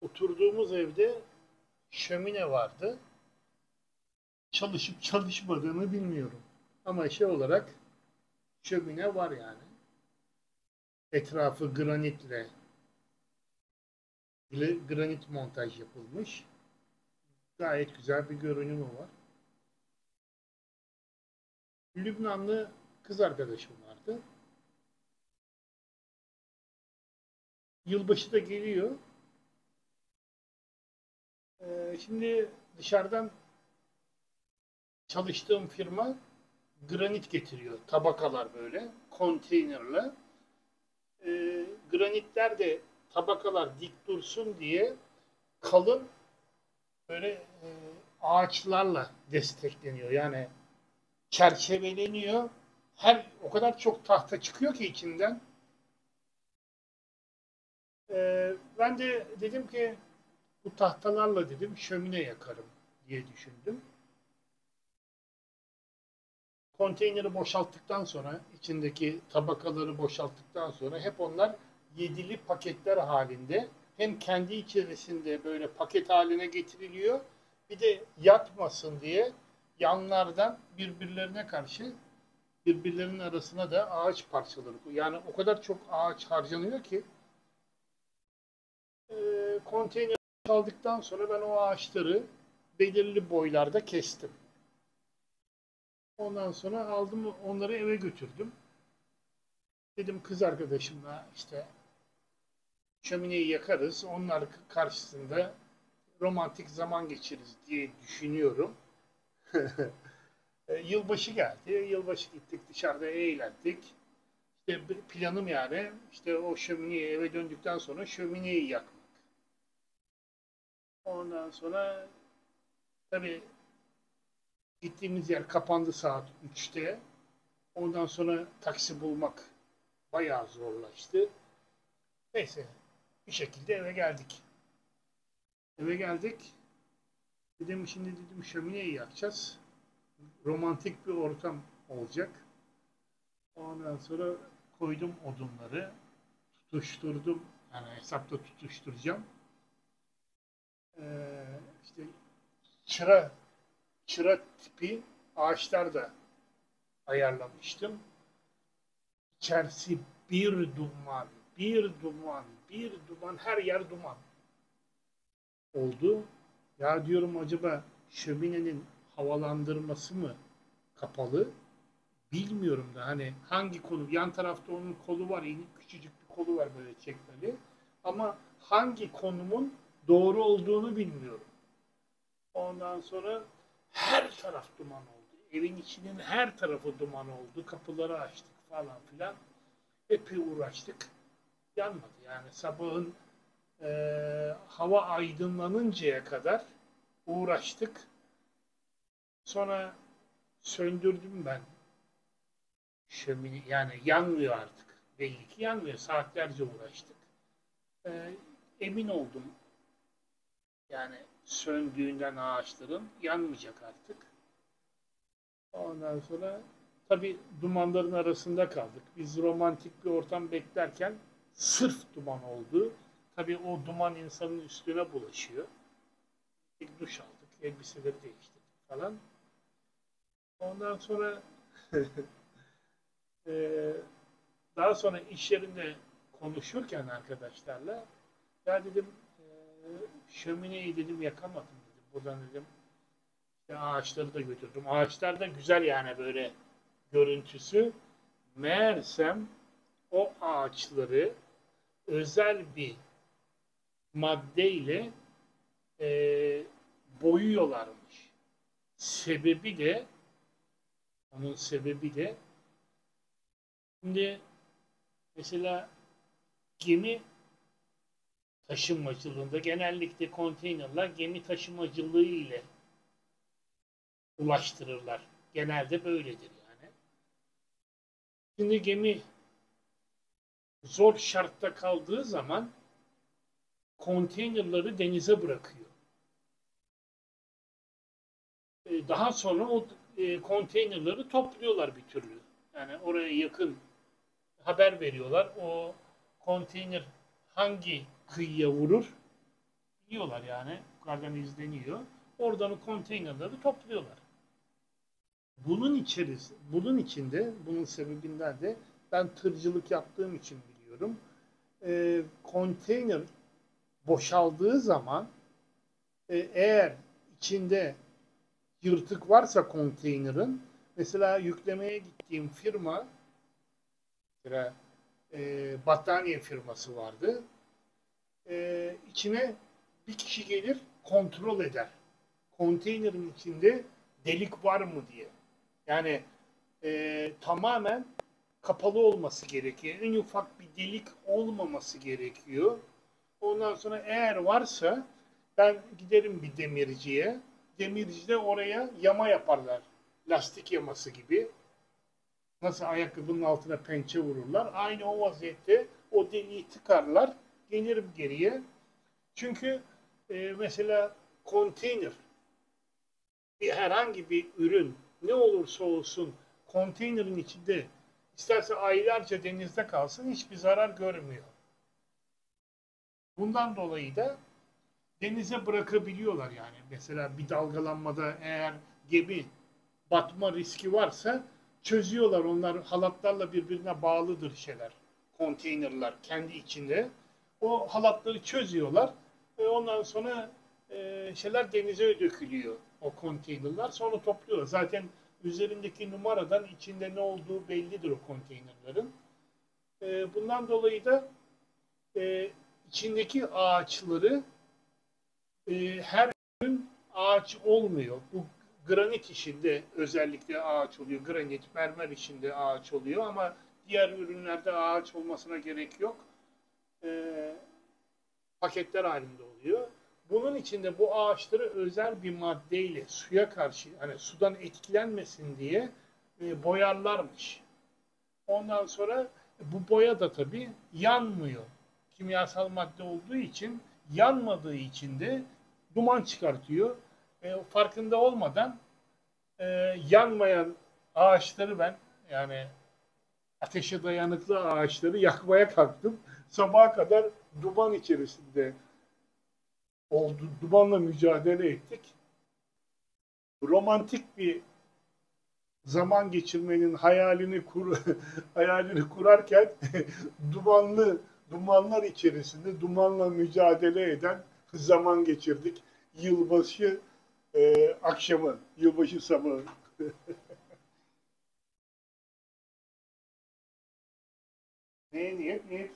Oturduğumuz evde şömine vardı. Çalışıp çalışmadığını bilmiyorum. Ama şey olarak şömine var yani. Etrafı granitle granit montaj yapılmış. Gayet güzel bir görünümü var. Lübnanlı kız arkadaşım vardı. Yılbaşı da geliyor. Şimdi dışarıdan çalıştığım firma granit getiriyor. Tabakalar böyle konteynerle. Granitler de tabakalar dik dursun diye kalın böyle ağaçlarla destekleniyor. Yani çerçeveleniyor. O kadar çok tahta çıkıyor ki içinden. Ben de dedim ki bu tahtalarla dedim şömine yakarım diye düşündüm. Konteyneri boşalttıktan sonra, içindeki tabakaları boşalttıktan sonra hep onlar yedili paketler halinde hem kendi içerisinde böyle paket haline getiriliyor, bir de yatmasın diye yanlardan birbirlerinin arasına da ağaç parçaları. Yani o kadar çok ağaç harcanıyor ki konteyner aldıktan sonra ben o ağaçları belirli boylarda kestim. Ondan sonra aldım onları eve götürdüm. Dedim kız arkadaşımla işte şömineyi yakarız. Onlar karşısında romantik zaman geçiririz diye düşünüyorum. Yılbaşı geldi. Yılbaşı gittik dışarıda eğlendik. İşte planım yani işte o şömineyi eve döndükten sonra şömineyi yakmak. Ondan sonra tabii gittiğimiz yer kapandı saat 3'te. Ondan sonra taksi bulmak bayağı zorlaştı. Neyse bir şekilde eve geldik. Eve geldik. Dedim şimdi dedim şömineyi yakacağız. Romantik bir ortam olacak. Ondan sonra koydum odunları. Tutuşturdum. Yani hesapta tutuşturacağım. İşte çıra tipi ağaçlar da ayarlamıştım. İçerisi bir duman, bir duman, her yer duman oldu. Ya diyorum acaba şöminenin havalandırması mı kapalı? Bilmiyorum da hani hangi kolu, yan tarafta onun kolu var, küçücük bir kolu var böyle çekmeli. Ama hangi konumun doğru olduğunu bilmiyorum. Ondan sonra her taraf duman oldu. Evin içinin her tarafı duman oldu. Kapıları açtık falan filan. Epey uğraştık. Yanmadı. Yani sabahın hava aydınlanıncaya kadar uğraştık. Sonra söndürdüm ben şömine. Yani yanmıyor artık. Belli ki yanmıyor. Saatlerce uğraştık. Emin oldum. Yani söndüğünden ağaçların yanmayacak artık. Ondan sonra tabii dumanların arasında kaldık. Biz romantik bir ortam beklerken sırf duman oldu. Tabii o duman insanın üstüne bulaşıyor. Bir duş aldık, elbiseleri değiştirdik falan. Ondan sonra daha sonra iş yerinde konuşurken arkadaşlarla ya dedim şömineyi dedim yakamadım dedim. Buradan dedim işte ağaçları da götürdüm. Ağaçlar da güzel yani böyle görüntüsü. Meğersem o ağaçları özel bir maddeyle e, boyuyorlarmış. Sebebi de onun sebebi de şimdi mesela gemi taşımacılığında genellikle konteynerler gemi taşımacılığı ile ulaştırırlar. Genelde böyledir yani. Şimdi gemi zor şartta kaldığı zaman konteynerları denize bırakıyor. Daha sonra o konteynerları topluyorlar bir türlü. Yani oraya yakın haber veriyorlar. O konteyner hangi kıyıya vurur? diyorlar yani. Yukarıdan izleniyor. Oradan o konteynerleri topluyorlar. Bunun içinde, bunun sebebinden de ben tırcılık yaptığım için biliyorum. Konteyner boşaldığı zaman eğer içinde yırtık varsa konteynerin, mesela yüklemeye gittiğim firma, mesela battaniye firması vardı. İçine bir kişi gelir kontrol eder. Konteynerin içinde delik var mı diye. Yani tamamen kapalı olması gerekiyor. En ufak bir delik olmaması gerekiyor. Ondan sonra eğer varsa ben giderim bir demirciye. Demirci de oraya yama yaparlar. Lastik yaması gibi. Nasıl ayakkabının altına pençe vururlar. Aynı o vaziyette o deliği tıkarlar. Gelirim geriye. Çünkü mesela konteyner herhangi bir ürün ne olursa olsun konteynerin içinde isterse aylarca denizde kalsın hiçbir zarar görmüyor. Bundan dolayı da denize bırakabiliyorlar yani. Mesela bir dalgalanmada eğer gemi batma riski varsa çözüyorlar. Onlar halatlarla birbirine bağlıdır şeyler. Konteynerler kendi içinde. O halatları çözüyorlar. Ondan sonra şeyler denize dökülüyor. O konteynerler. Sonra topluyorlar. Zaten üzerindeki numaradan içinde ne olduğu bellidir o konteynerlerin. Bundan dolayı da içindeki ağaçları her gün ağaç olmuyor. Bu granit işinde özellikle ağaç oluyor. Granit, mermer işinde ağaç oluyor ama diğer ürünlerde ağaç olmasına gerek yok. Paketler halinde oluyor. Bunun içinde bu ağaçları özel bir maddeyle suya karşı, hani sudan etkilenmesin diye boyarlarmış. Ondan sonra bu boya da tabii yanmıyor. Kimyasal madde olduğu için yanmadığı için de duman çıkartıyor. Farkında olmadan yanmayan ağaçları ben yani ateşe dayanıklı ağaçları yakmaya kalktım. Sabaha kadar duman içerisinde oldu. Dumanla mücadele ettik. Romantik bir zaman geçirmenin hayalini kurarken dumanlar içerisinde dumanla mücadele eden zaman geçirdik. Yılbaşı akşamı, yılbaşı sabahı. Neye niyet? Niyet.